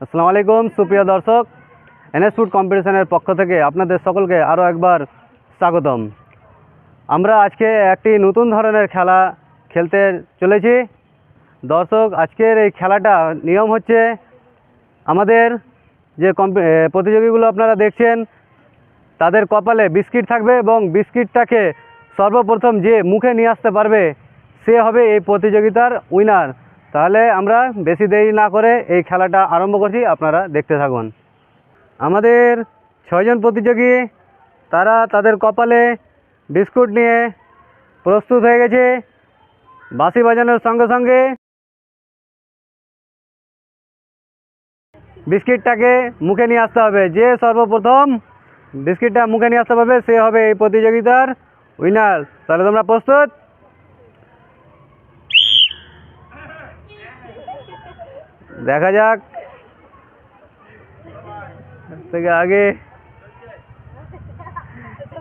আসসালামু আলাইকুম সুপ্রিয় দর্শক, এনএস ফুড কম্পিটিশনের পক্ষ থেকে আপনাদের সকলকে আরও একবার স্বাগতম। আমরা আজকে একটি নতুন ধরনের খেলা খেলতে চলেছি। দর্শক, আজকের এই খেলাটা নিয়ম হচ্ছে, আমাদের যে প্রতিযোগীগুলো আপনারা দেখছেন তাদের কপালে বিস্কিট থাকবে এবং বিস্কিটটাকে সর্বপ্রথম যে মুখে নিয়ে আসতে পারবে সে হবে এই প্রতিযোগিতার উইনার। তাহলে আমরা বেশি দেরি না করে এই খেলাটা আরম্ভ করছি, আপনারা দেখতে থাকুন। আমাদের 6জন প্রতিযোগী, তারা তাদের কপালে বিস্কুট নিয়ে প্রস্তুত হয়ে গেছে। বাঁশি বাজানোর সঙ্গে সঙ্গে বিস্কিটটাকে মুখে নিয়ে আসতে হবে। যে সর্বপ্রথম বিস্কিটটা মুখে নিয়ে আসতে পারবে সে হবে এই প্রতিযোগিতার উইনার। তাহলে তোমরা প্রস্তুত? দেখা যাক থেকে আগে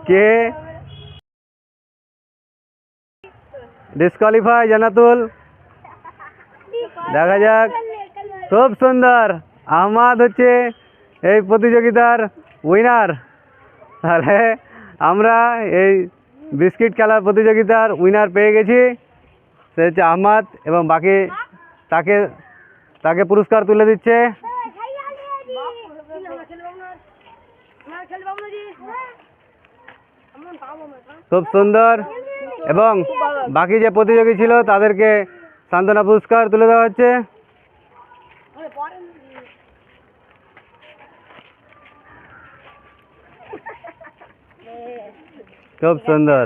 কে ডিসকোয়ালিফাই। জান্নাতুল, দেখা যাক। খুব সুন্দর, আহমাদ হচ্ছে এই প্রতিযোগিতার উইনার। তাহলে আমরা এই বিস্কিট খেলার প্রতিযোগিতার উইনার পেয়ে গেছি, সে হচ্ছে আহমাদ, এবং বাকি তাকে তাকে পুরস্কার তুলে দিচ্ছে। খুব সুন্দর। এবং বাকি যে প্রতিযোগী ছিল তাদেরকে সান্ত্বনা পুরস্কার তুলে দেওয়া হচ্ছে। খুব সুন্দর।